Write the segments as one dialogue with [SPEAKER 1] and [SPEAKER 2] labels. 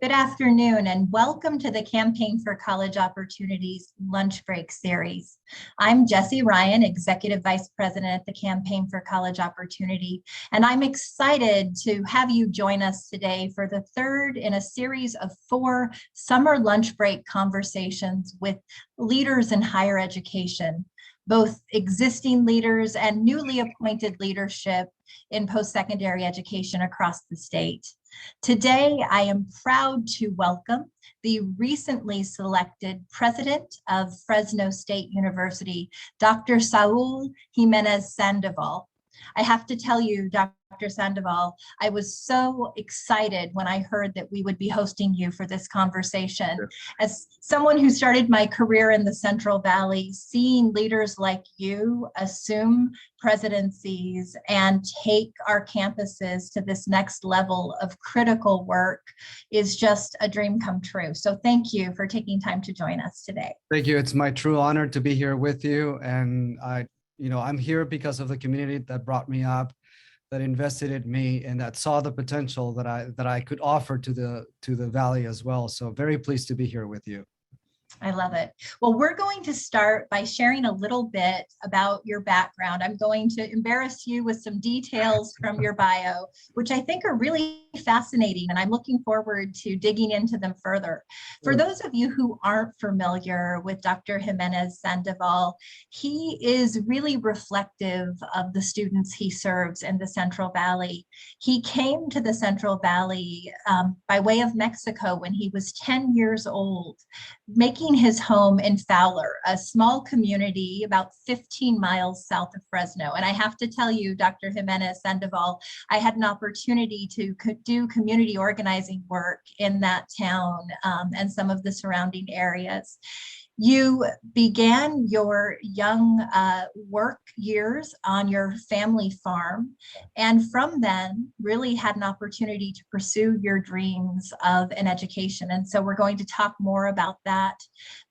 [SPEAKER 1] Good afternoon and welcome to the Campaign for College Opportunities Lunch Break Series. I'm Jessie Ryan, Executive Vice President at the Campaign for College Opportunity, and I'm excited to have you join us today for the third in a series of 4 summer lunch break conversations with leaders in higher education, both existing leaders and newly appointed leadership in post-secondary education across the state. Today, I am proud to welcome the recently selected president of Fresno State University, Dr. Saúl Jiménez-Sandoval. I have to tell you, Dr. Sandoval, I was so excited when I heard that we would be hosting you for this conversation. Sure. As someone who started my career in the Central Valley, seeing leaders like you assume presidencies and take our campuses to this next level of critical work is just a dream come true. So thank you for taking time to join us today.
[SPEAKER 2] Thank you. It's my true honor to be here with you. And I'm here because of the community that brought me up, that invested in me, and that saw the potential that I could offer to the Valley as well. So very pleased to be here with you.
[SPEAKER 1] I love it. Well, we're going to start by sharing a little bit about your background. I'm going to embarrass you with some details from your bio, which I think are really fascinating, and I'm looking forward to digging into them further. For those of you who aren't familiar with Dr. Jimenez-Sandoval, he is really reflective of the students he serves in the Central Valley. He came to the Central Valley by way of Mexico when he was 10 years old, making his home in Fowler, a small community about 15 miles south of Fresno. And I have to tell you, Dr. Jimenez-Sandoval, I had an opportunity to do community organizing work in that town and some of the surrounding areas. You began your young work years on your family farm, and from then really had an opportunity to pursue your dreams of an education. And so we're going to talk more about that.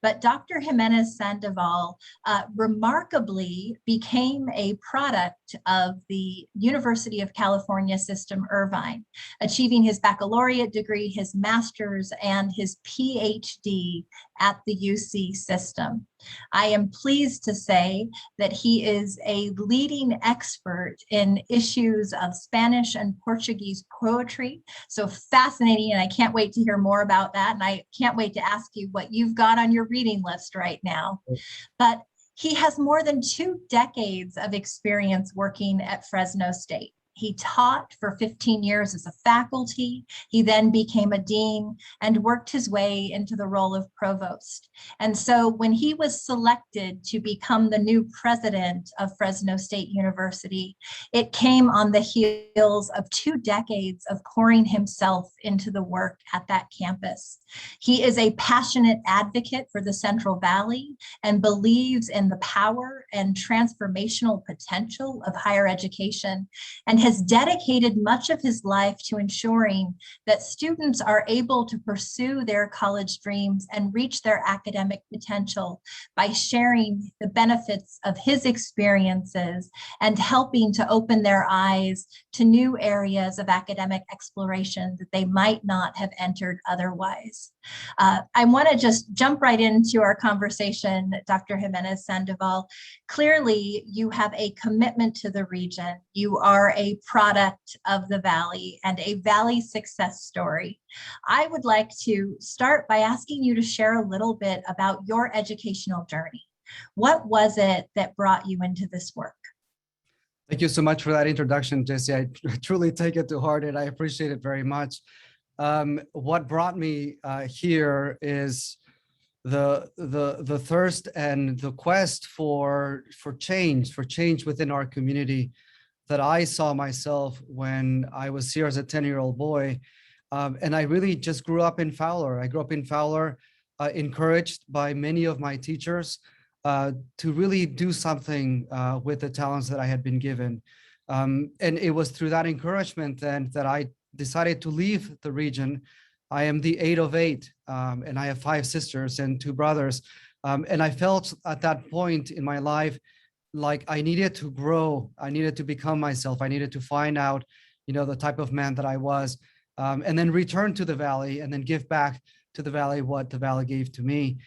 [SPEAKER 1] But Dr. Jimenez-Sandoval remarkably became a product of the University of California System Irvine, achieving his baccalaureate degree, his master's, and his PhD at the UC system. I am pleased to say that he is a leading expert in issues of Spanish and Portuguese poetry. So fascinating, and I can't wait to hear more about that. And I can't wait to ask you what you've got on your reading list right now. But he has more than 2 decades of experience working at Fresno State. He taught for 15 years as a faculty. He then became a dean and worked his way into the role of provost. And so when he was selected to become the new president of Fresno State University, it came on the heels of 2 decades of pouring himself into the work at that campus. He is a passionate advocate for the Central Valley and believes in the power and transformational potential of higher education, and has dedicated much of his life to ensuring that students are able to pursue their college dreams and reach their academic potential by sharing the benefits of his experiences and helping to open their eyes to new areas of academic exploration that they might not have entered otherwise. I want to just jump right into our conversation, Dr. Jimenez-Sandoval. Clearly, you have a commitment to the region. You are a product of the Valley and a Valley success story. I would like to start by asking you to share a little bit about your educational journey. What was it that brought you into this work?
[SPEAKER 2] Thank you so much for that introduction, Jessie. I truly take it to heart and I appreciate it very much. What brought me here is the thirst and the quest for change within our community that I saw myself when I was here as a 10-year-old boy. And I really just grew up in Fowler. I grew up in Fowler, encouraged by many of my teachers to really do something with the talents that I had been given. And it was through that encouragement then that I decided to leave the region. I am the 8th of 8, and I have 5 sisters and 2 brothers. And I felt at that point in my life like I needed to grow. I needed to become myself. I needed to find out, the type of man that I was. and then return to the Valley and then give back to the Valley what the Valley gave to me.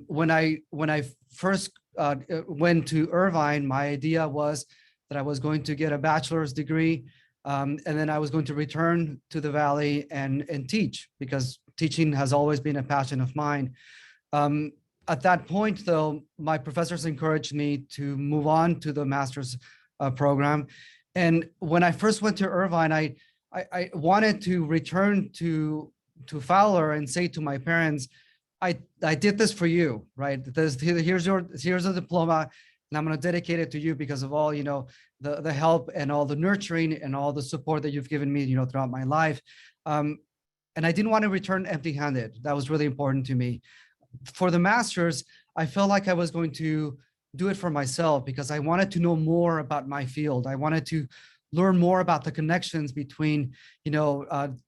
[SPEAKER 2] When I first went to Irvine, my idea was that I was going to get a bachelor's degree, and then I was going to return to the Valley and teach, because teaching has always been a passion of mine. At that point, though, my professors encouraged me to move on to the master's program. And when I first went to Irvine, I wanted to return to Fowler and say to my parents, I did this for you, right? Here's a diploma, and I'm going to dedicate it to you because of all, the help and all the nurturing and all the support that you've given me, throughout my life. And I didn't want to return empty-handed. That was really important to me. For the master's, I felt like I was going to do it for myself because I wanted to know more about my field. I wanted to learn more about the connections between,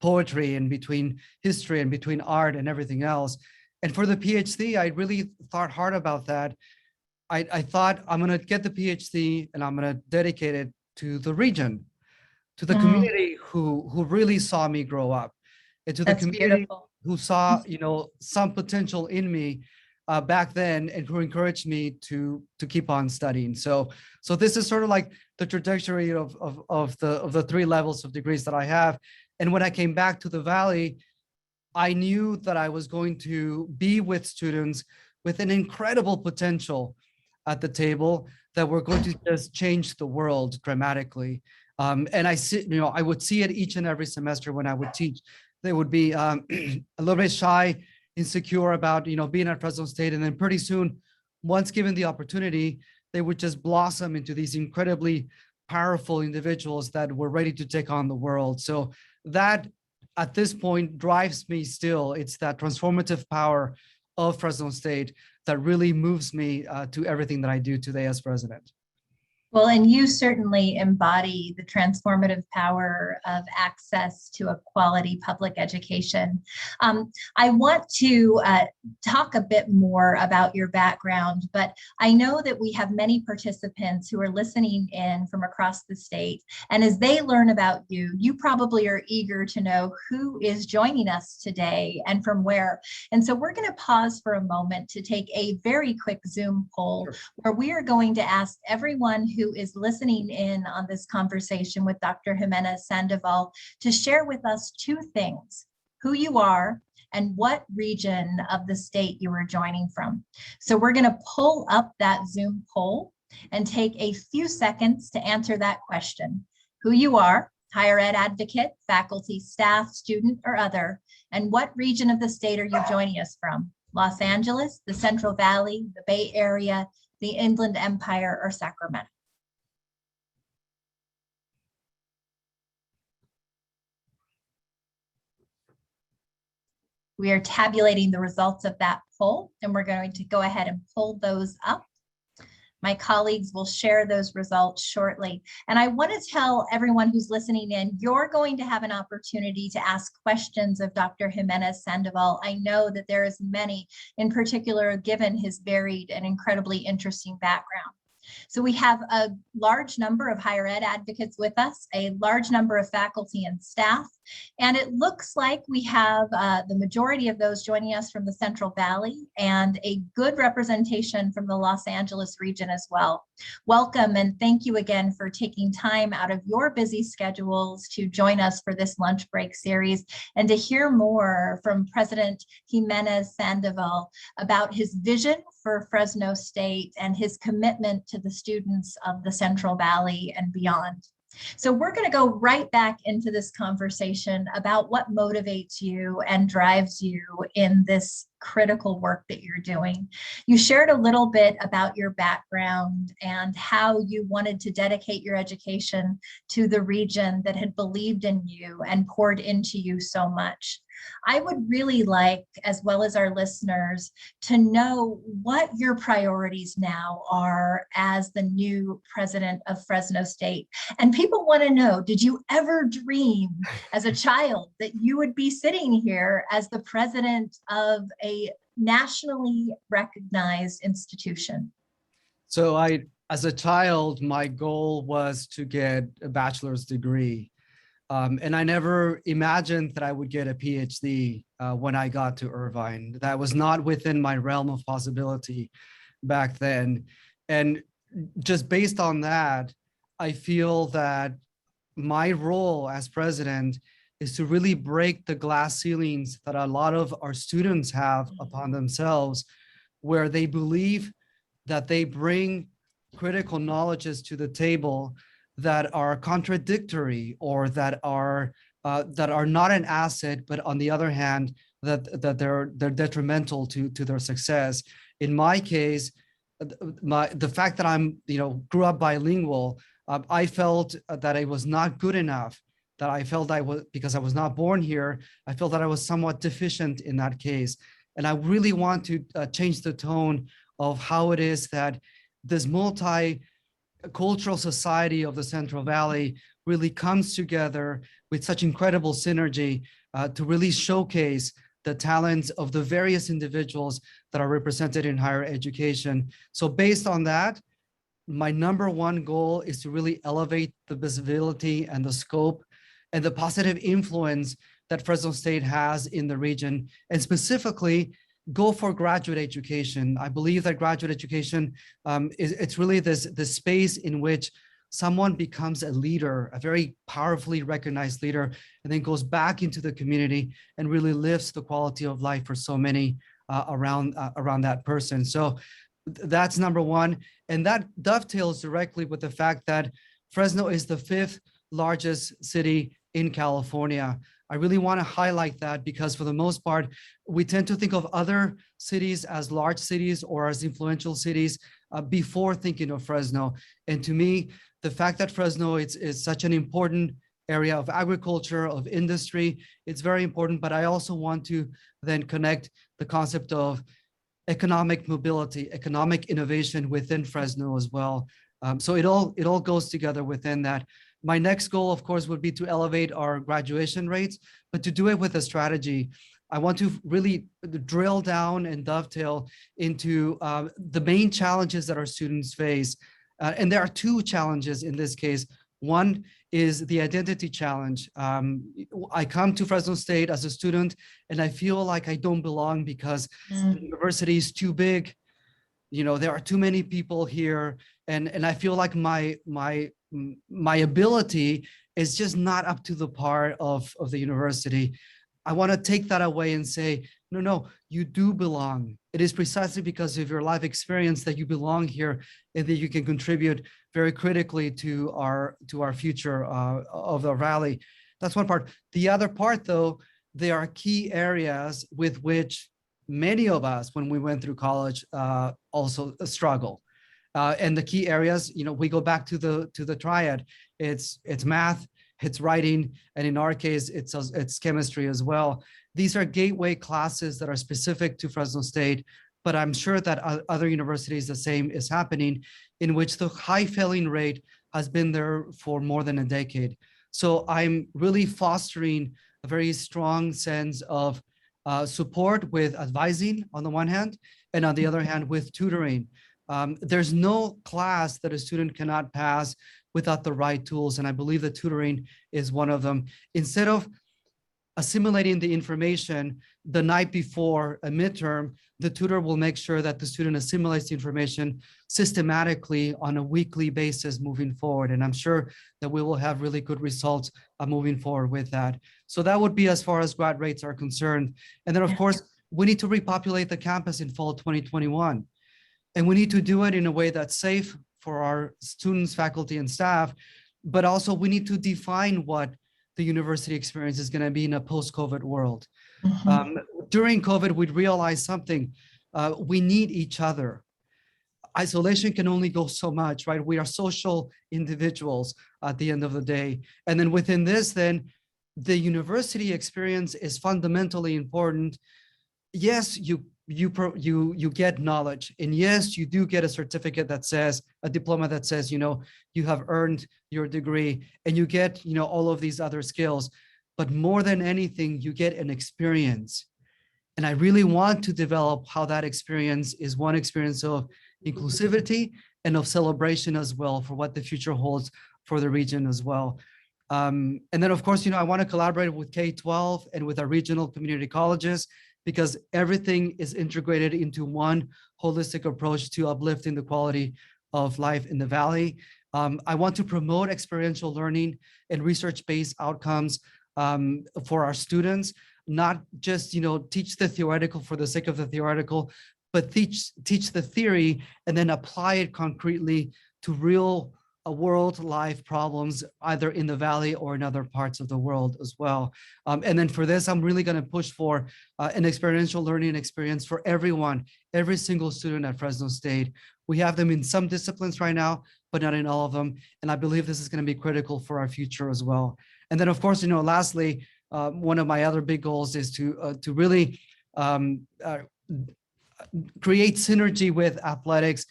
[SPEAKER 2] poetry and between history and between art and everything else. And for the PhD, I really thought hard about that. I thought I'm going to get the PhD and I'm going to dedicate it to the region, to the community who really saw me grow up, and to the community beautiful. Who saw, some potential in me back then, and who encouraged me to keep on studying. So this is sort of like the trajectory of the 3 levels of degrees that I have. And when I came back to the Valley, I knew that I was going to be with students with an incredible potential at the table that were going to just change the world dramatically. And I would see it each and every semester when I would teach. They would be a little bit shy, insecure about, being at Fresno State. And then pretty soon, once given the opportunity, they would just blossom into these incredibly powerful individuals that were ready to take on the world. So that, at this point, drives me still. It's that transformative power of Fresno State that really moves me to everything that I do today as president.
[SPEAKER 1] Well, and you certainly embody the transformative power of access to a quality public education. I want to talk a bit more about your background, but I know that we have many participants who are listening in from across the state. And as they learn about you, you probably are eager to know who is joining us today and from where. And so we're going to pause for a moment to take a very quick Zoom poll where we are going to ask everyone who is listening in on this conversation with Dr. Jimenez-Sandoval to share with us 2 things: who you are and what region of the state you are joining from. So we're going to pull up that Zoom poll and take a few seconds to answer that question: who you are, higher ed advocate, faculty, staff, student, or other, and what region of the state are you joining us from? Los Angeles, the Central Valley, the Bay Area, the Inland Empire, or Sacramento? We are tabulating the results of that poll, and we're going to go ahead and pull those up. My colleagues will share those results shortly. And I want to tell everyone who's listening in, you're going to have an opportunity to ask questions of Dr. Jimenez-Sandoval. I know that there is many, in particular, given his varied and incredibly interesting background. So we have a large number of higher ed advocates with us, a large number of faculty and staff, and it looks like we have the majority of those joining us from the Central Valley and a good representation from the Los Angeles region as well. Welcome, and thank you again for taking time out of your busy schedules to join us for this lunch break series and to hear more from President Jimenez-Sandoval about his vision for Fresno State and his commitment to the students of the Central Valley and beyond. So we're going to go right back into this conversation about what motivates you and drives you in this critical work that you're doing. You shared a little bit about your background and how you wanted to dedicate your education to the region that had believed in you and poured into you so much. I would really like, as well as our listeners, to know what your priorities now are as the new president of Fresno State. And people want to know, did you ever dream as a child that you would be sitting here as the president of a nationally recognized institution?
[SPEAKER 2] So as a child, my goal was to get a bachelor's degree. And I never imagined that I would get a PhD when I got to Irvine. That was not within my realm of possibility back then. And just based on that, I feel that my role as president is to really break the glass ceilings that a lot of our students have upon themselves, where they believe that they bring critical knowledges to the table that are contradictory or that are not an asset, but on the other hand, that they're detrimental to their success. In my case, the fact that I'm grew up bilingual, I felt that it was not good enough. That I felt I was, because I was not born here, I felt that I was somewhat deficient in that case. And I really want to change the tone of how it is that this multicultural society of the Central Valley really comes together with such incredible synergy to really showcase the talents of the various individuals that are represented in higher education. So based on that, my number one goal is to really elevate the visibility and the scope and the positive influence that Fresno State has in the region, and specifically go for graduate education. I believe that graduate education it's really this space in which someone becomes a leader, a very powerfully recognized leader, and then goes back into the community and really lifts the quality of life for so many around that person. So that's number one. And that dovetails directly with the fact that Fresno is the 5th largest city in California. I really want to highlight that because for the most part, we tend to think of other cities as large cities or as influential cities before thinking of Fresno. And to me, the fact that Fresno is such an important area of agriculture, of industry, it's very important. But I also want to then connect the concept of economic mobility, economic innovation within Fresno as well. So it all goes together within that. My next goal, of course, would be to elevate our graduation rates, but to do it with a strategy. I want to really drill down and dovetail into the main challenges that our students face. And there are 2 challenges in this case. One is the identity challenge. I come to Fresno State as a student, and I feel like I don't belong because the university is too big. There are too many people here, and I feel like my ability is just not up to the par of the university. I want to take that away and say, no, you do belong. It is precisely because of your life experience that you belong here and that you can contribute very critically to our future of the Valley. That's one part. The other part, though, there are key areas with which many of us, when we went through college, also struggle. And the key areas, we go back to the triad. It's math, it's writing, and in our case, it's chemistry as well. These are gateway classes that are specific to Fresno State, but I'm sure that other universities, the same is happening, in which the high failing rate has been there for more than a decade. So I'm really fostering a very strong sense of support with advising on the one hand, and on the other hand, with tutoring. There's no class that a student cannot pass without the right tools, and I believe that tutoring is one of them. Instead of assimilating the information the night before a midterm, the tutor will make sure that the student assimilates the information systematically on a weekly basis moving forward. And I'm sure that we will have really good results moving forward with that. So that would be as far as grad rates are concerned. And then, of course, we need to repopulate the campus in fall 2021. And we need to do it in a way that's safe for our students, faculty, and staff, but also we need to define what the university experience is going to be in a post-COVID world. During COVID, we realized something. We need each other. Isolation can only go so much, right? We are social individuals at the end of the day. And then within this, then the university experience is fundamentally important. Yes, you get knowledge, and yes, you do get a certificate that says, a diploma that says, you have earned your degree, and you get, all of these other skills. But more than anything, you get an experience. And I really want to develop how that experience is one experience of inclusivity and of celebration as well for what the future holds for the region as well. And then, of course, I want to collaborate with K-12 and with our regional community colleges, because everything is integrated into one holistic approach to uplifting the quality of life in the Valley. I want to promote experiential learning and research-based outcomes for our students, not just, teach the theoretical for the sake of the theoretical, but teach the theory and then apply it concretely to real world life problems, either in the Valley or in other parts of the world as well. And then for this, I'm really going to push for an experiential learning experience for everyone, every single student at Fresno State. We have them in some disciplines right now, but not in all of them. And I believe this is going to be critical for our future as well. And then, of course, lastly, one of my other big goals is to really create synergy with athletics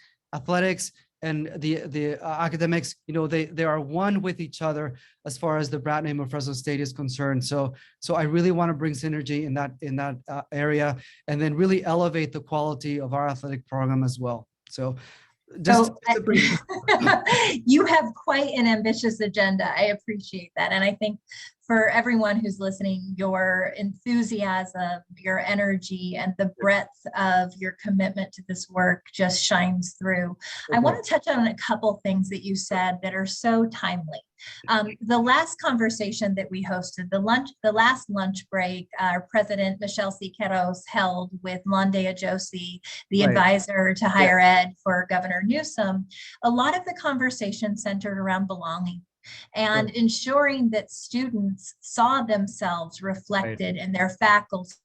[SPEAKER 2] and the academics. They are one with each other as far as the brand name of Fresno State is concerned. So I really want to bring synergy in that area, and then really elevate the quality of our athletic program as well. So
[SPEAKER 1] you have quite an ambitious agenda. I appreciate that. And I think for everyone who's listening, your enthusiasm, your energy, and the breadth of your commitment to this work just shines through. I want to touch on a couple things that you said that are so timely. The last conversation that we hosted, the last lunch break, our President Michelle C. Queiroz held with Londe Ajosi, the advisor to higher ed for Governor Newsom, a lot of the conversation centered around belonging and ensuring that students saw themselves reflected in their faculty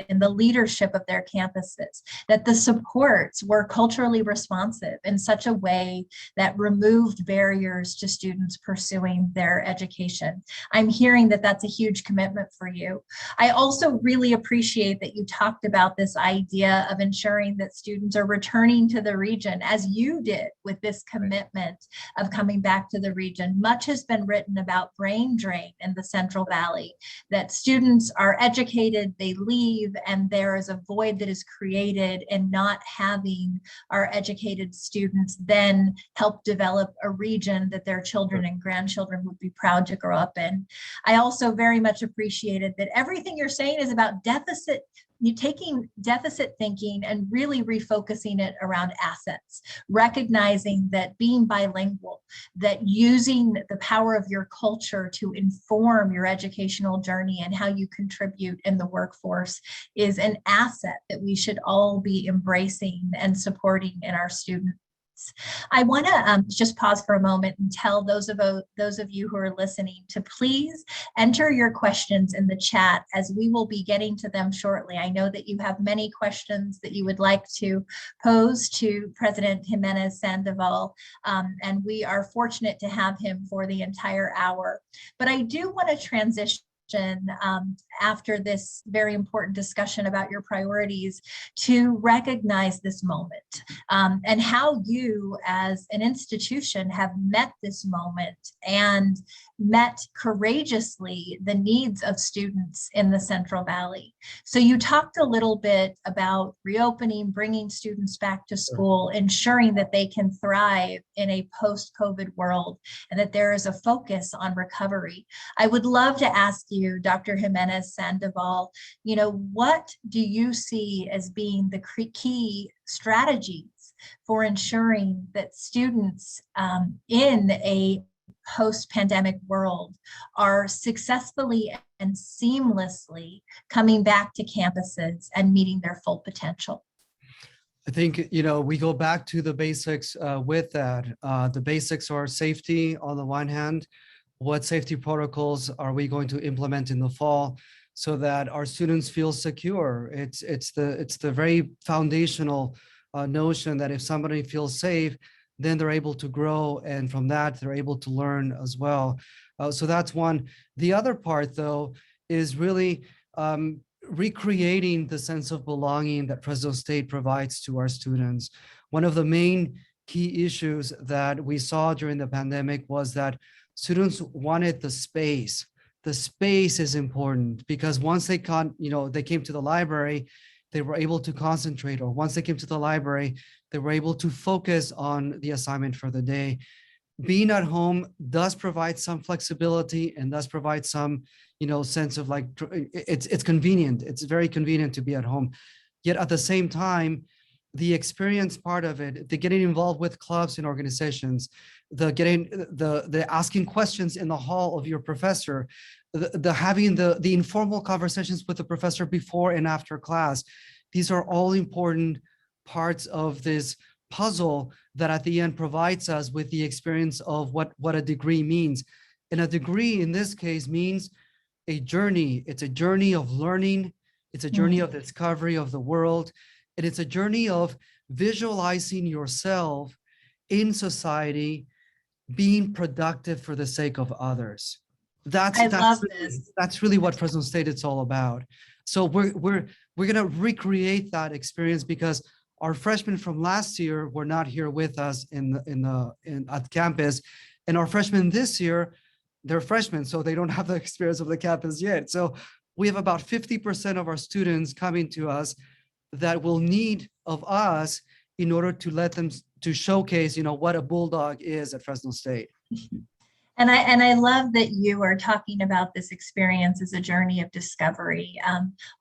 [SPEAKER 1] and the leadership of their campuses, that the supports were culturally responsive in such a way that removed barriers to students pursuing their education. I'm hearing that that's a huge commitment for you. I also really appreciate that you talked about this idea of ensuring that students are returning to the region, as you did with this commitment of coming back to the region. Much has been written about brain drain in the Central Valley, that students are educated, they leave, and there is a void that is created in not having our educated students then help develop a region that their children and grandchildren would be proud to grow up in. I also very much appreciated that everything you're saying is about taking deficit thinking and really refocusing it around assets, recognizing that being bilingual, that using the power of your culture to inform your educational journey and how you contribute in the workforce is an asset that we should all be embracing and supporting in our students. I want to just pause for a moment and tell those of you who are listening to please enter your questions in the chat, as we will be getting to them shortly. I know that you have many questions that you would like to pose to President Jimenez-Sandoval, and we are fortunate to have him for the entire hour. But I do want to transition after this very important discussion about your priorities to recognize this moment and how you as an institution have met this moment and met courageously the needs of students in the Central Valley. So you talked a little bit about reopening, bringing students back to school, ensuring that they can thrive in a post-COVID world and that there is a focus on recovery. I would love to ask you, Dr. Jimenez-Sandoval, what do you see as being the key strategies for ensuring that students in a post-pandemic world are successfully and seamlessly coming back to campuses and meeting their full potential?
[SPEAKER 2] I think, we go back to the basics with that. The basics are safety on the one hand. What safety protocols are we going to implement in the fall so that our students feel secure? It's the very foundational notion that if somebody feels safe, then they're able to grow, and from that they're able to learn as well. So that's one. The other part, though, is really recreating the sense of belonging that Fresno State provides to our students. One of the main key issues that we saw during the pandemic was that students wanted the space. The space is important because once they came to the library, they were able to concentrate, or once they came to the library, they were able to focus on the assignment for the day. being at home does provide some flexibility and does provide some, sense of like, it's convenient. It's very convenient to be at home. Yet at the same time, the experience part of it, the getting involved with clubs and organizations, the asking questions in the hall of your professor, the having the informal conversations with the professor before and after class, these are all important parts of this puzzle that at the end provides us with the experience of what a degree means. And a degree in this case means a journey. It's a journey of learning. It's a journey of discovery of the world. And it's a journey of visualizing yourself in society, being productive for the sake of others. That's really what Fresno State is all about. So we're gonna recreate that experience because our freshmen from last year were not here with us at campus, and our freshmen this year, they're freshmen, so they don't have the experience of the campus yet. So we have about 50% of our students coming to us that will need of us in order to let them to showcase, what a bulldog is at Fresno State.
[SPEAKER 1] And I love that you are talking about this experience as a journey of discovery.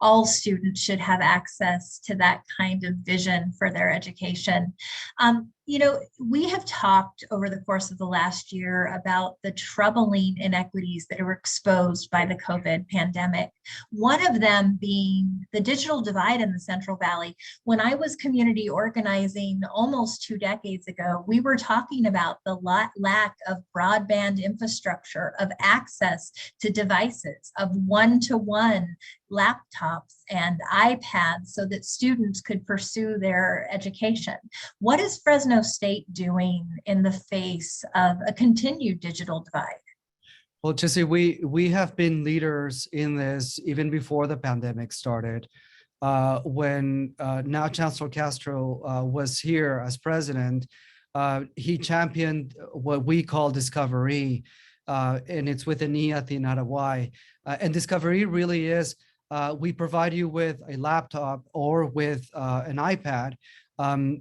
[SPEAKER 1] All students should have access to that kind of vision for their education. We have talked over the course of the last year about the troubling inequities that were exposed by the COVID pandemic. One of them being the digital divide in the Central Valley. When I was community organizing almost 2 decades ago, we were talking about the lack of broadband infrastructure, of access to devices, of one-to-one laptops and iPads so that students could pursue their education. What is Fresno State doing in the face of a continued digital divide?
[SPEAKER 2] Well, Jesse, we have been leaders in this even before the pandemic started. When now Chancellor Castro was here as president, he championed what we call Discovery, and it's with an E at the end, not a Y. And Discovery really is, we provide you with a laptop or with an iPad.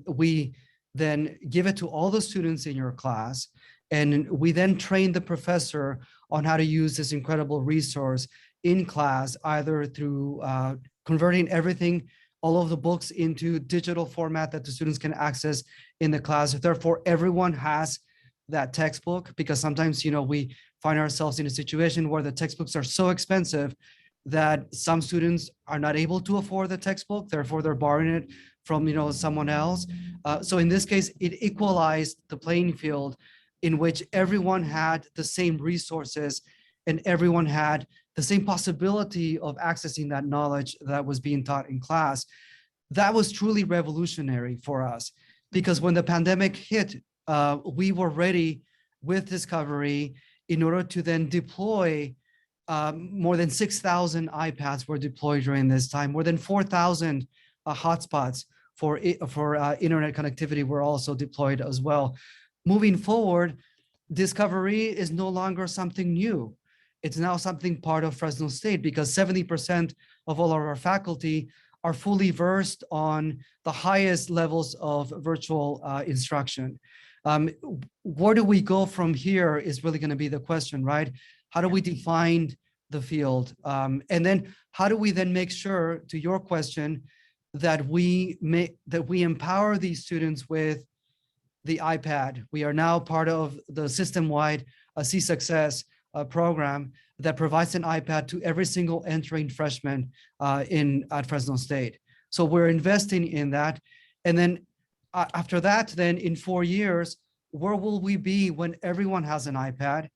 [SPEAKER 2] We then give it to all the students in your class, and we then train the professor on how to use this incredible resource in class, either through converting everything, all of the books into digital format that the students can access in the class. Therefore, everyone has that textbook, because sometimes, we find ourselves in a situation where the textbooks are so expensive that some students are not able to afford the textbook, therefore they're borrowing it from someone else. So in this case, it equalized the playing field in which everyone had the same resources and everyone had the same possibility of accessing that knowledge that was being taught in class. That was truly revolutionary for us, because when the pandemic hit, we were ready with Discovery in order to then deploy. More than 6,000 iPads were deployed during this time. More than 4,000 hotspots for internet connectivity were also deployed as well. Moving forward, Discovery is no longer something new. It's now something part of Fresno State, because 70% of all of our faculty are fully versed on the highest levels of virtual instruction. Where do we go from here is really going to be the question, right? How do we define the field? And then how do we then make sure, to your question, that we empower these students with the iPad? We are now part of the system-wide See Success program that provides an iPad to every single entering freshman at Fresno State. So we're investing in that. And then after that, then in 4 years, where will we be when everyone has an iPad?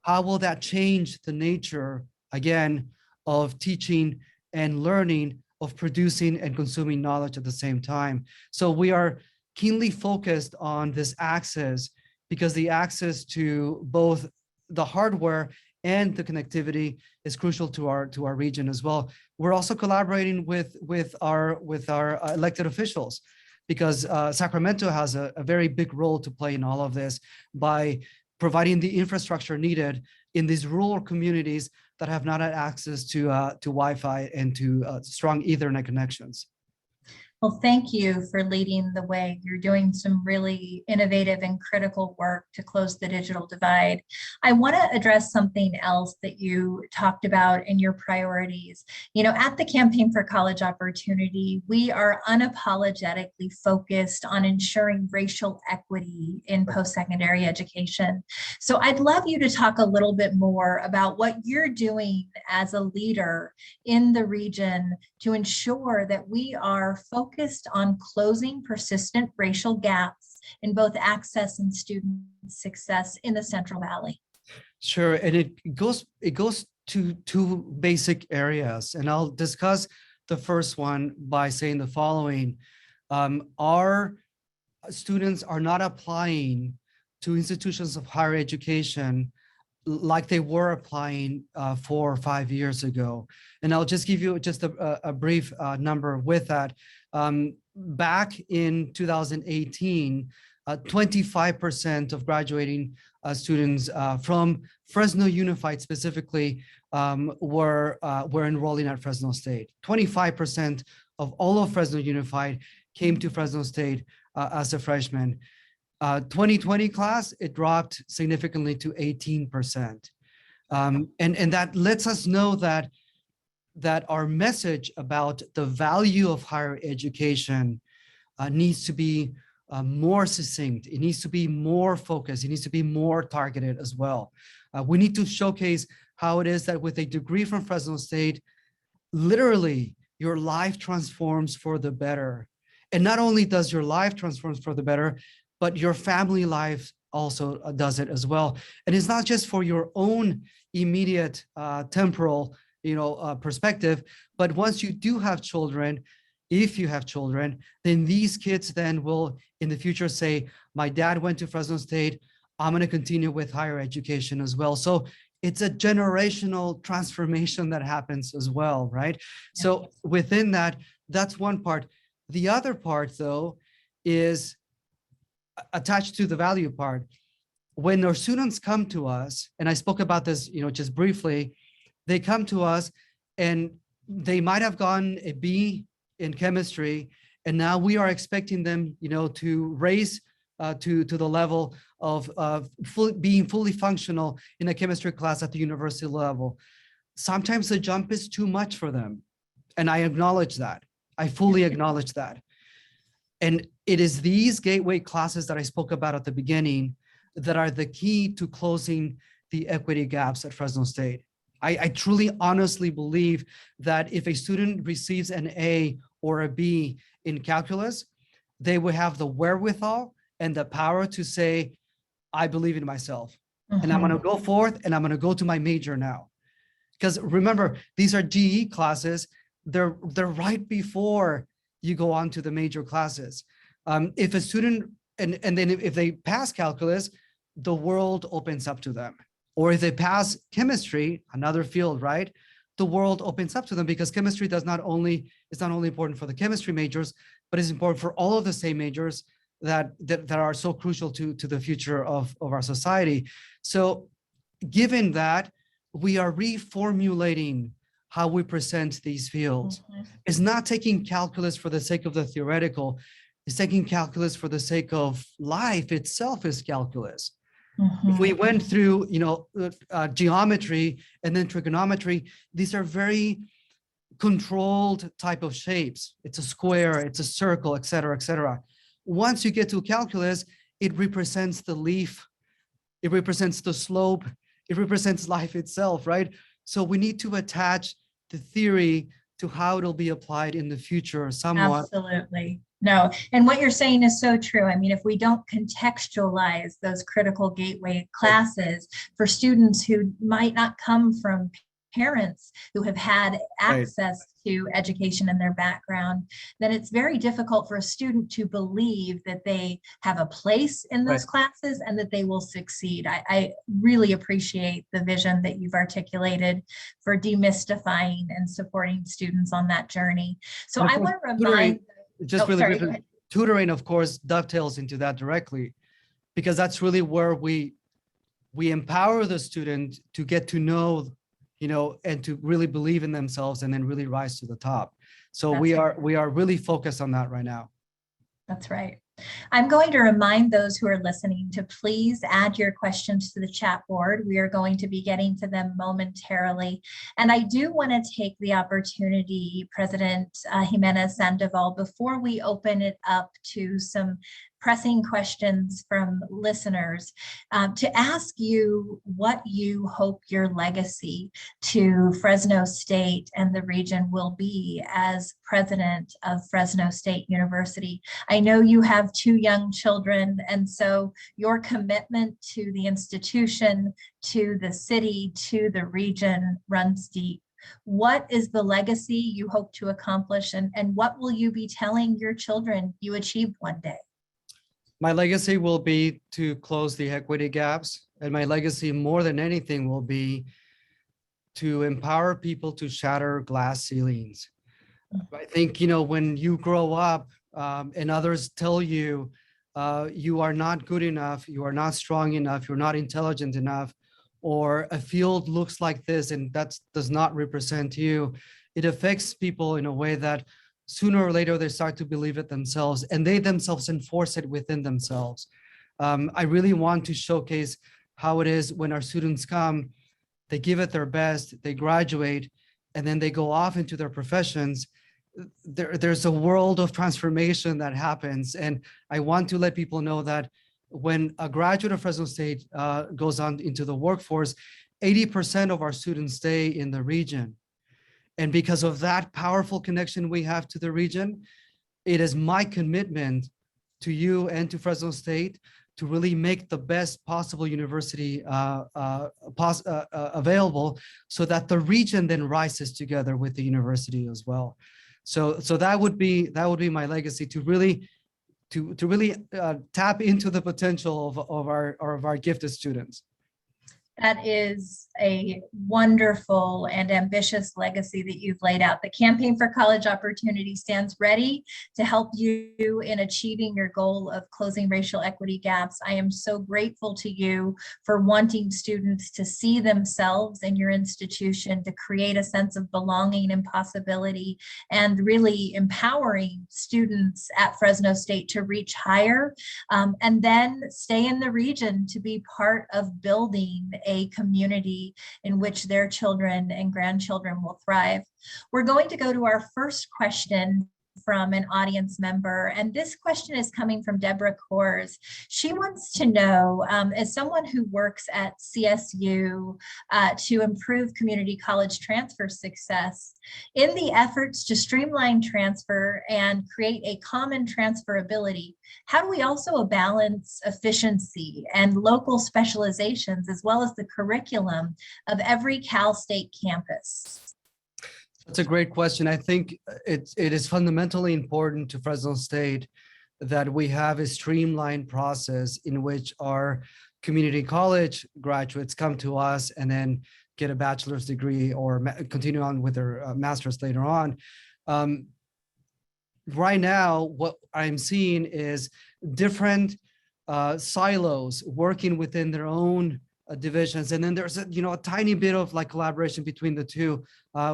[SPEAKER 2] How will that change the nature, again, of teaching and learning, of producing and consuming knowledge at the same time? So we are keenly focused on this access, because the access to both the hardware and the connectivity is crucial to our region as well. We're also collaborating with our elected officials, because Sacramento has a very big role to play in all of this by providing the infrastructure needed in these rural communities that have not had access to Wi-Fi and to strong Ethernet connections.
[SPEAKER 1] Well, thank you for leading the way. You're doing some really innovative and critical work to close the digital divide. I want to address something else that you talked about in your priorities. You know, at the Campaign for College Opportunity, we are unapologetically focused on ensuring racial equity in post-secondary education. So I'd love you to talk a little bit more about what you're doing as a leader in the region to ensure that we are focused on closing persistent racial gaps in both access and student success in the Central Valley.
[SPEAKER 2] Sure, and it goes to two basic areas, and I'll discuss the first one by saying the following. Our students are not applying to institutions of higher education like they were applying 4 or 5 years ago. And I'll just give you just a brief number with that. Back in 2018, 25% of graduating students from Fresno Unified specifically were enrolling at Fresno State. 25% of all of Fresno Unified came to Fresno State as a freshman. 2020 class, it dropped significantly to 18%. And that lets us know that our message about the value of higher education needs to be more succinct. It needs to be more focused. It needs to be more targeted as well. We need to showcase how it is that with a degree from Fresno State, literally your life transforms for the better. And not only does your life transforms for the better, but your family life also does it as well. And it's not just for your own immediate temporal, perspective, but once you do have children, if you have children, then these kids then will in the future say, my dad went to Fresno State, I'm going to continue with higher education as well. So it's a generational transformation that happens as well, right? Yeah. So within that, that's one part. The other part, though, is attached to the value part. When our students come to us, and I spoke about this, just briefly, they come to us and they might have gotten a B in chemistry, and now we are expecting them, to raise to the level of being fully functional in a chemistry class at the university level. Sometimes the jump is too much for them, and I acknowledge that. I fully acknowledge that. And it is these gateway classes that I spoke about at the beginning that are the key to closing the equity gaps at Fresno State. I truly, honestly believe that if a student receives an A or a B in calculus, they will have the wherewithal and the power to say, I believe in myself. And I'm going to go forth and I'm going to go to my major now. Because remember, these are GE classes. They're right before you go on to the major classes. If a student, and then if they pass calculus, the world opens up to them. Or if they pass chemistry, another field, right? The world opens up to them, because chemistry it's not only important for the chemistry majors, but it's important for all of the same majors that are so crucial to the future of our society. So given that, we are reformulating how we present these fields. It's not taking calculus for the sake of the theoretical. It's taking calculus for the sake of life itself is calculus. If we went through, geometry and then trigonometry, these are very controlled type of shapes. It's a square, it's a circle, et cetera, et cetera. Once you get to calculus, it represents the leaf, it represents the slope, it represents life itself, right? So we need to attach the theory to how it'll be applied in the future somewhat.
[SPEAKER 1] Absolutely. No, and what you're saying is so true. I mean, if we don't contextualize those critical gateway classes for students who might not come from parents who have had access to education in their background, then it's very difficult for a student to believe that they have a place in those classes and that they will succeed. I really appreciate the vision that you've articulated for demystifying and supporting students on that journey. So I want to remind
[SPEAKER 2] tutoring, of course, dovetails into that directly, because that's really where we empower the student to get to know and to really believe in themselves and then really rise to the top. So
[SPEAKER 1] That's
[SPEAKER 2] we are really focused on that right now.
[SPEAKER 1] That's right. I'm going to remind those who are listening to please add your questions to the chat board. We are going to be getting to them momentarily. And I do want to take the opportunity, President Jimenez-Sandoval, before we open it up to some pressing questions from listeners, to ask you what you hope your legacy to Fresno State and the region will be as president of Fresno State University. I know you have 2 young children, and so your commitment to the institution, to the city, to the region runs deep. What is the legacy you hope to accomplish, and what will you be telling your children you achieved one day?
[SPEAKER 2] My legacy will be to close the equity gaps, and my legacy more than anything will be to empower people to shatter glass ceilings. I think, when you grow up and others tell you you are not good enough, you are not strong enough, you're not intelligent enough, or a field looks like this and that does not represent you, it affects people in a way that sooner or later they start to believe it themselves, and they themselves enforce it within themselves. I really want to showcase how it is when our students come, they give it their best, they graduate, and then they go off into their professions. There's a world of transformation that happens. And I want to let people know that when a graduate of Fresno State goes on into the workforce, 80% of our students stay in the region. And because of that powerful connection we have to the region, it is my commitment to you and to Fresno State to really make the best possible university available, so that the region then rises together with the university as well. So that would be my legacy, to really tap into the potential of our gifted students.
[SPEAKER 1] That is a wonderful and ambitious legacy that you've laid out. The Campaign for College Opportunity stands ready to help you in achieving your goal of closing racial equity gaps. I am so grateful to you for wanting students to see themselves in your institution, to create a sense of belonging and possibility, and really empowering students at Fresno State to reach higher, and then stay in the region to be part of building a community in which their children and grandchildren will thrive. We're going to go to our first question from an audience member, and this question is coming from Deborah Kors. She wants to know, as someone who works at CSU to improve community college transfer success, in the efforts to streamline transfer and create a common transferability, how do we also balance efficiency and local specializations, as well as the curriculum of every Cal State campus?
[SPEAKER 2] That's a great question. I think it is fundamentally important to Fresno State that we have a streamlined process in which our community college graduates come to us and then get a bachelor's degree or continue on with their master's later on. Right now, what I'm seeing is different silos working within their own divisions, and then there's a tiny bit of like collaboration between the two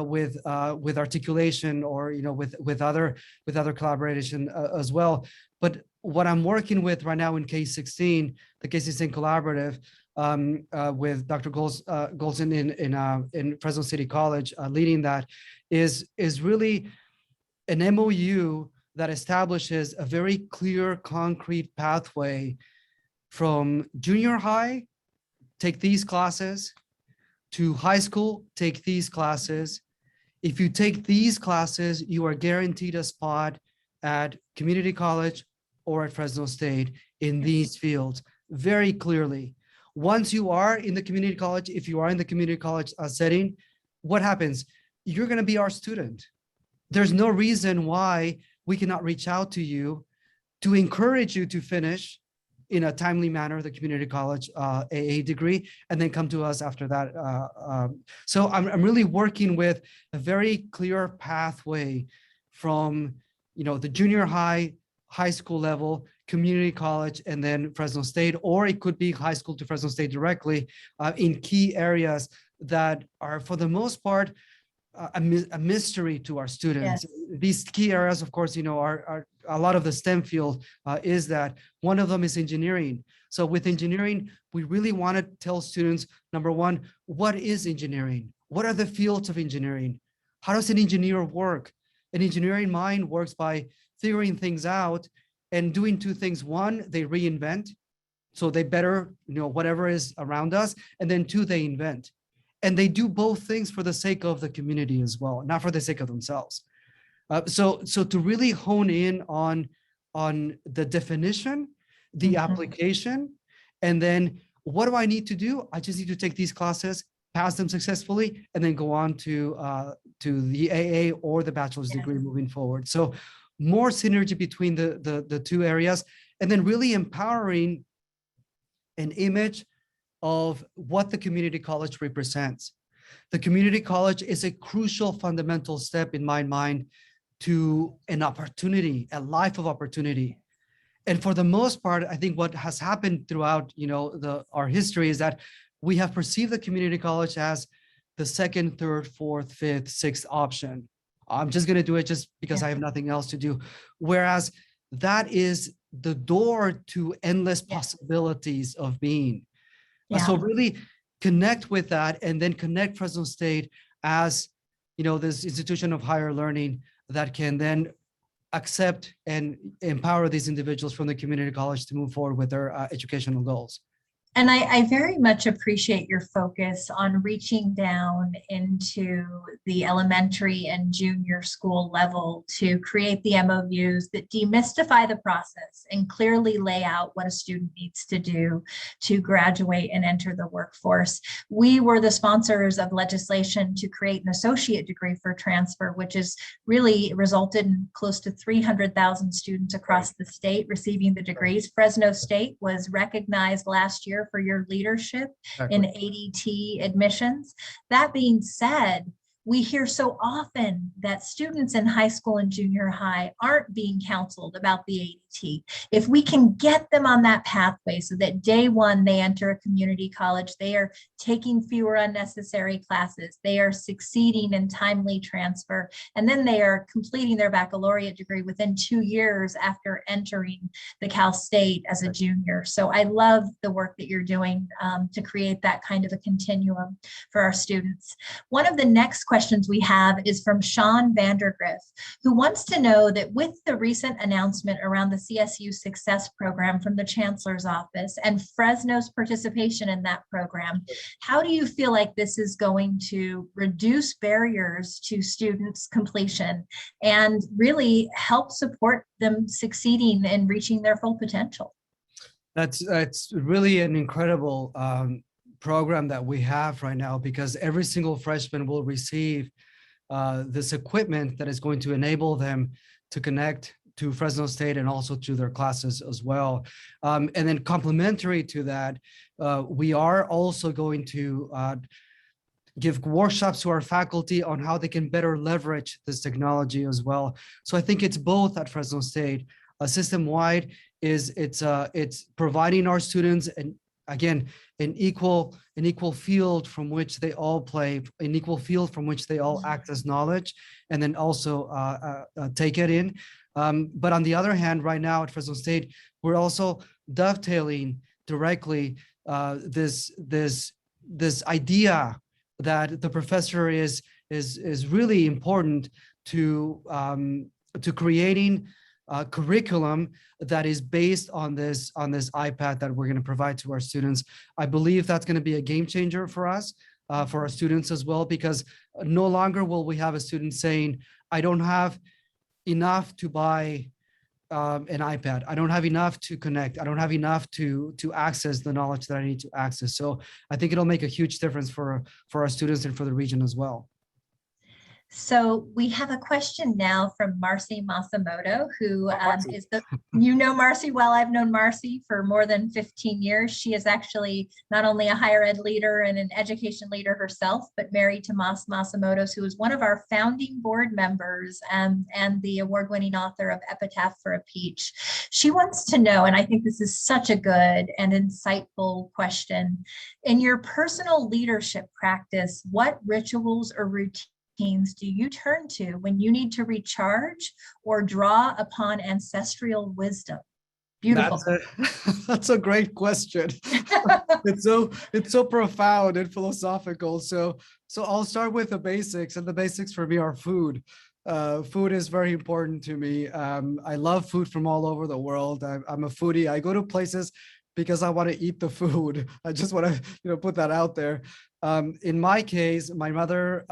[SPEAKER 2] with articulation or with other collaboration as well. But what I'm working with right now in K16, the K16 collaborative, with Dr. Golson in Fresno City College leading that, is really an MOU that establishes a very clear, concrete pathway from junior high, take these classes, to high school, take these classes. If you take these classes, you are guaranteed a spot at community college or at Fresno State in these fields very clearly. Once you are in the community college, if you are in the community college setting, what happens? You're going to be our student. There's no reason why we cannot reach out to you to encourage you to finish in a timely manner the community college AA degree, and then come to us after that. So I'm really working with a very clear pathway from the junior high school level, community college, and then Fresno State, or it could be high school to Fresno State directly in key areas that are, for the most part, a mystery to our students.
[SPEAKER 1] Yes.
[SPEAKER 2] These key areas, of course, are a lot of the STEM field is that. One of them is engineering. So with engineering, we really want to tell students, number one, what is engineering? What are the fields of engineering? How does an engineer work? An engineering mind works by figuring things out and doing two things. One, they reinvent. So they better, whatever is around us. And then two, they invent. And they do both things for the sake of the community as well, not for the sake of themselves. So to really hone in on the definition, the application, and then what do I need to do? I just need to take these classes, pass them successfully, and then go on to the AA or the bachelor's degree moving forward. So more synergy between the two areas, and then really empowering an image of what the community college represents. The community college is a crucial fundamental step in my mind to an opportunity, a life of opportunity. And for the most part, I think what has happened throughout, our history is that we have perceived the community college as the second, third, fourth, fifth, sixth option. I'm just going to do it just because I have nothing else to do. Whereas that is the door to endless possibilities of being. So really connect with that, and then connect Fresno State as, this institution of higher learning that can then accept and empower these individuals from the community college to move forward with their educational goals.
[SPEAKER 1] And I very much appreciate your focus on reaching down into the elementary and junior school level to create the MOUs that demystify the process and clearly lay out what a student needs to do to graduate and enter the workforce. We were the sponsors of legislation to create an associate degree for transfer, which has really resulted in close to 300,000 students across the state receiving the degrees. Fresno State was recognized last year for your leadership in ADT admissions. That being said, we hear so often that students in high school and junior high aren't being counseled about the ADT. If we can get them on that pathway so that day one they enter a community college, they are taking fewer unnecessary classes, they are succeeding in timely transfer, and then they are completing their baccalaureate degree within 2 years after entering the Cal State as a junior. So I love the work that you're doing to create that kind of a continuum for our students. One of the next questions we have is from Sean Vandergriff, who wants to know that with the recent announcement around the CSU Success Program from the Chancellor's Office and Fresno's participation in that program, how do you feel like this is going to reduce barriers to students' completion and really help support them succeeding and reaching their full potential?
[SPEAKER 2] That's really an incredible program that we have right now, because every single freshman will receive this equipment that is going to enable them to connect to Fresno State and also to their classes as well. And then complementary to that, we are also going to give workshops to our faculty on how they can better leverage this technology as well. So I think it's both at Fresno State. System-wide it's providing our students an equal field from which they all play, an equal field from which they all access knowledge, and then also take it in. But on the other hand, right now at Fresno State, we're also dovetailing directly this idea that the professor is really important to creating a curriculum that is based on this iPad that we're going to provide to our students. I believe that's going to be a game changer for us, for our students as well, because no longer will we have a student saying, I don't have enough to buy an iPad. I don't have enough to connect. I don't have enough to access the knowledge that I need to access. So I think it'll make a huge difference for our students and for the region as well.
[SPEAKER 1] So we have a question now from Marcy Masamoto, who
[SPEAKER 2] Marcy.
[SPEAKER 1] is you know Marcy well. I've known Marcy for more than 15 years. She is actually not only a higher ed leader and an education leader herself, but married to Mas Masamoto, who is one of our founding board members and the award-winning author of Epitaph for a Peach. She wants to know, and I think this is such a good and insightful question, in your personal leadership practice, what rituals or routines do you turn to when you need to recharge or draw upon ancestral wisdom? Beautiful.
[SPEAKER 2] That's a great question. It's so profound and philosophical. So I'll start with the basics, and the basics for me are food. Food is very important to me. I love food from all over the world. I'm a foodie. I go to places because I want to eat the food. I just want to, put that out there. In my case, my mother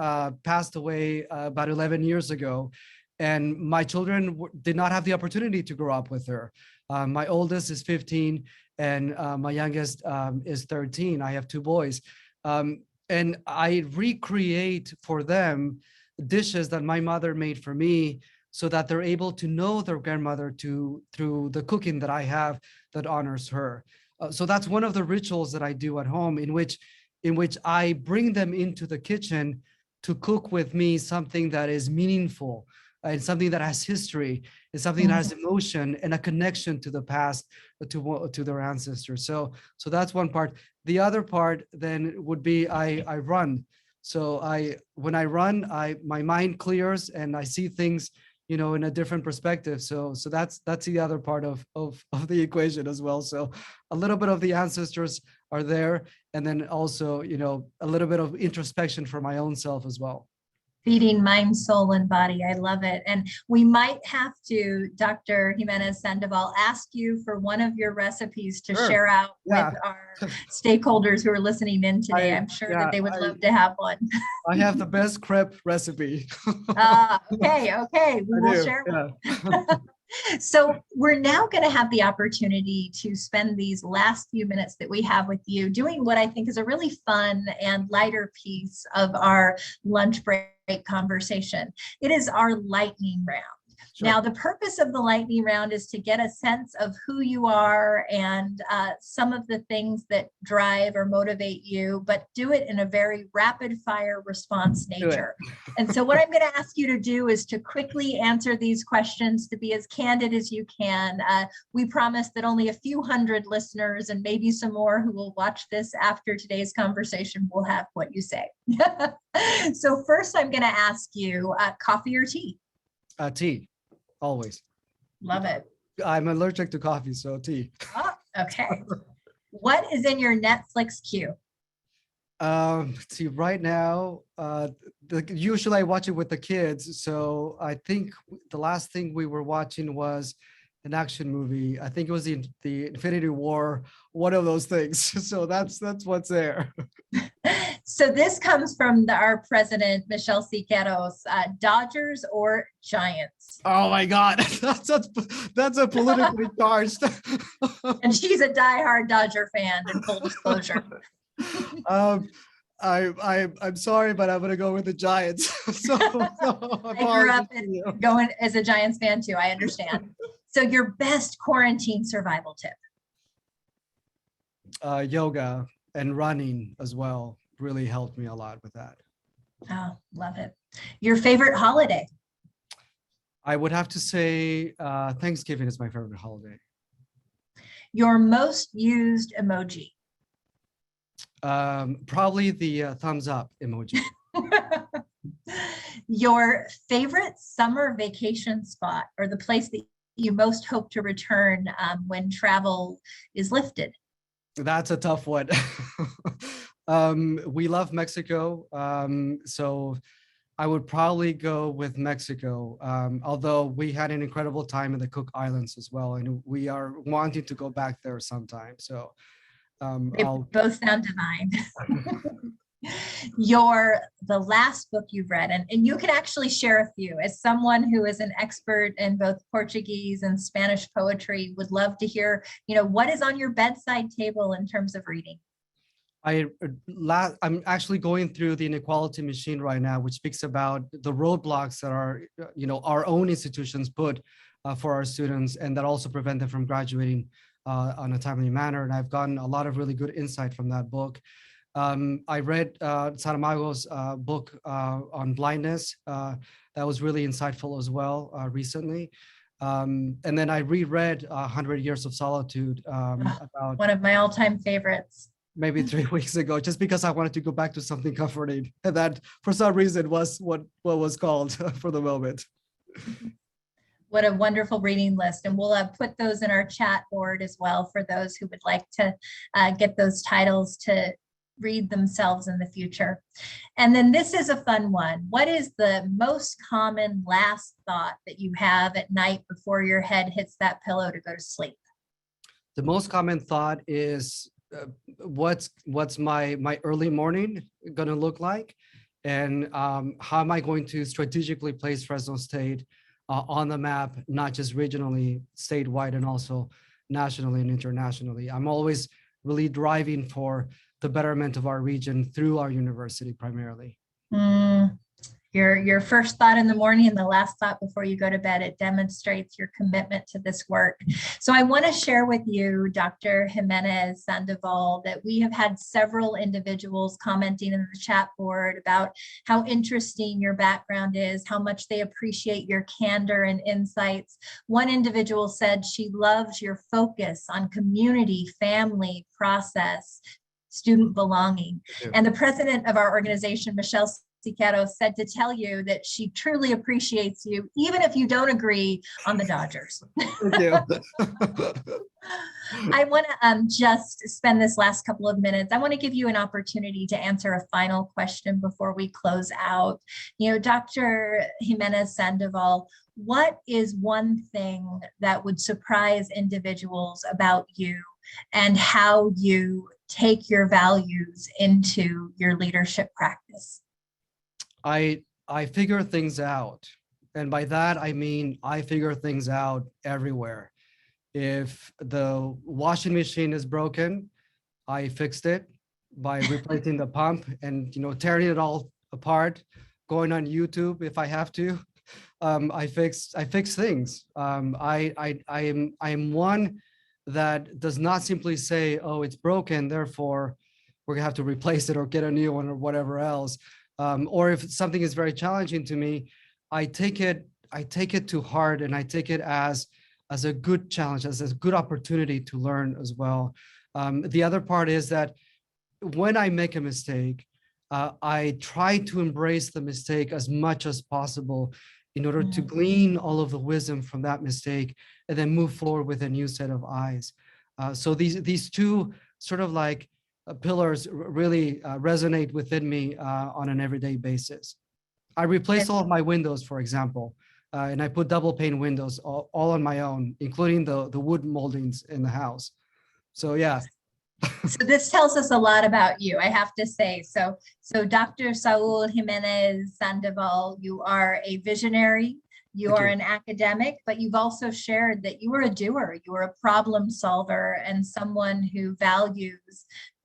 [SPEAKER 2] passed away about 11 years ago, and my children did not have the opportunity to grow up with her. My oldest is 15, and my youngest is 13. I have two boys. And I recreate for them dishes that my mother made for me so that they're able to know their grandmother through the cooking that I have that honors her. So that's one of the rituals that I do at home, in which I bring them into the kitchen to cook with me something that is meaningful and something that has history and something that has emotion and a connection to the past, to their ancestors. So that's one part. The other part then would be I run. So when I run, my mind clears and I see things, in a different perspective. So that's the other part of the equation as well. So a little bit of the ancestors are there, and then also, a little bit of introspection for my own self as well.
[SPEAKER 1] Feeding mind, soul, and body. I love it. And we might have to, Dr. Jimenez-Sandoval, ask you for one of your recipes to share out with our stakeholders who are listening in today. I'm sure that they would love to have one.
[SPEAKER 2] I have the best crepe recipe.
[SPEAKER 1] Okay. We will share one. So we're now going to have the opportunity to spend these last few minutes that we have with you doing what I think is a really fun and lighter piece of our lunch break conversation. It is our lightning round. Sure. Now, the purpose of the lightning round is to get a sense of who you are and some of the things that drive or motivate you, but do it in a very rapid fire response nature. And so what I'm going to ask you to do is to quickly answer these questions, to be as candid as you can. We promise that only a few hundred listeners and maybe some more who will watch this after today's conversation will have what you say. So first, I'm going to ask you, coffee or tea?
[SPEAKER 2] Tea. Always.
[SPEAKER 1] Love it.
[SPEAKER 2] I'm allergic to coffee, so tea.
[SPEAKER 1] Oh, okay. What is in your Netflix queue?
[SPEAKER 2] See, right now, usually I watch it with the kids. So I think the last thing we were watching was an action movie. I think it was the Infinity War, one of those things. So that's what's there.
[SPEAKER 1] So this comes from our president, Michelle Siqueiros, Dodgers or Giants?
[SPEAKER 2] Oh my God, that's a politically charged.
[SPEAKER 1] And she's a diehard Dodger fan, in full disclosure.
[SPEAKER 2] I'm sorry, but I'm gonna go with the Giants.
[SPEAKER 1] I grew up going as a Giants fan too. I understand. So your best quarantine survival tip?
[SPEAKER 2] Yoga and running as well really helped me a lot with that.
[SPEAKER 1] Oh, love it. Your favorite holiday?
[SPEAKER 2] I would have to say Thanksgiving is my favorite holiday.
[SPEAKER 1] Your most used emoji?
[SPEAKER 2] Probably the thumbs up emoji.
[SPEAKER 1] Your favorite summer vacation spot, or the place that you most hope to return when travel is lifted?
[SPEAKER 2] That's a tough one. We love Mexico, so I would probably go with Mexico, although we had an incredible time in the Cook Islands as well, and we are wanting to go back there sometime. So
[SPEAKER 1] they both sound divine. The last book you've read, and you can actually share a few. As someone who is an expert in both Portuguese and Spanish poetry, would love to hear, what is on your bedside table in terms of reading?
[SPEAKER 2] I'm actually going through the inequality machine right now, which speaks about the roadblocks that are, our own institutions put for our students, and that also prevent them from graduating on a timely manner. And I've gotten a lot of really good insight from that book. I read Saramago's book on blindness. That was really insightful as well recently. And then I reread 100 Years of Solitude about
[SPEAKER 1] One of my all-time favorites.
[SPEAKER 2] maybe 3 weeks ago, just because I wanted to go back to something comforting. And that, for some reason, was what was called for the moment.
[SPEAKER 1] What a wonderful reading list. And we'll put those in our chat board as well for those who would like to get those titles to read themselves in the future. And then this is a fun one. What is the most common last thought that you have at night before your head hits that pillow to go to sleep?
[SPEAKER 2] The most common thought is, what's my early morning going to look like, and how am I going to strategically place Fresno State on the map, not just regionally, statewide, and also nationally and internationally. I'm always really driving for the betterment of our region through our university primarily.
[SPEAKER 1] Your first thought in the morning and the last thought before you go to bed, it demonstrates your commitment to this work. So I want to share with you, Dr. Jimenez-Sandoval, that we have had several individuals commenting in the chat board about how interesting your background is, how much they appreciate your candor and insights. One individual said she loves your focus on community, family, process, student belonging. And the president of our organization, Michelle Siqueiro, said to tell you that she truly appreciates you, even if you don't agree on the Dodgers.
[SPEAKER 2] Thank you.
[SPEAKER 1] I want to just spend this last couple of minutes. I want to give you an opportunity to answer a final question before we close out. Dr. Jimenez-Sandoval, what is one thing that would surprise individuals about you and how you take your values into your leadership practice?
[SPEAKER 2] I figure things out. And by that, I mean, I figure things out everywhere. If the washing machine is broken, I fixed it by replacing the pump and, tearing it all apart, going on YouTube if I have to. I fix things. I am one that does not simply say, oh, it's broken, therefore we're gonna have to replace it or get a new one or whatever else. Or if something is very challenging to me, I take it to heart, and I take it as a good challenge, as a good opportunity to learn as well. The other part is that when I make a mistake, I try to embrace the mistake as much as possible in order to glean all of the wisdom from that mistake and then move forward with a new set of eyes. So these two sort of like pillars really resonate within me on an everyday basis. I replaced all of my windows, for example, and I put double pane windows all on my own, including the wood moldings in the house. So yeah.
[SPEAKER 1] So this tells us a lot about you, I have to say. So Dr. Saúl Jiménez-Sandoval, you are a visionary, you are an academic, but you've also shared that you are a doer, you are a problem solver, and someone who values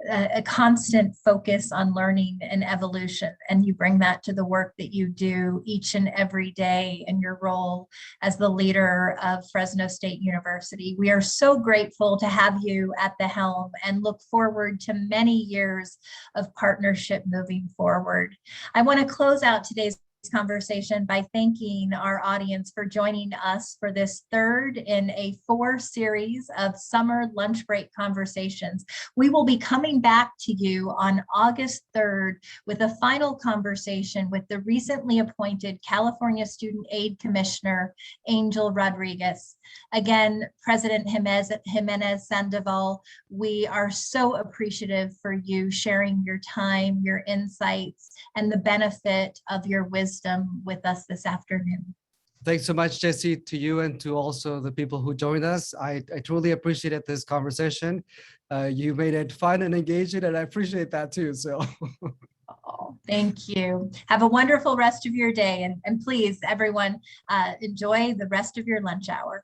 [SPEAKER 1] a constant focus on learning and evolution. And you bring that to the work that you do each and every day in your role as the leader of Fresno State University. We are so grateful to have you at the helm and look forward to many years of partnership moving forward. I want to close out today's conversation by thanking our audience for joining us for this third in a 4 series of summer lunch break conversations. We will be coming back to you on August 3rd with a final conversation with the recently appointed California Student Aid Commissioner, Angel Rodriguez. Again, President Jimenez-Sandoval, we are so appreciative for you sharing your time, your insights, and the benefit of your wisdom with us this afternoon.
[SPEAKER 2] Thanks so much, Jesse, to you and to also the people who joined us. I truly appreciated this conversation. You made it fun and engaging, and I appreciate that too. So
[SPEAKER 1] thank you. Have a wonderful rest of your day. And please, everyone, enjoy the rest of your lunch hour.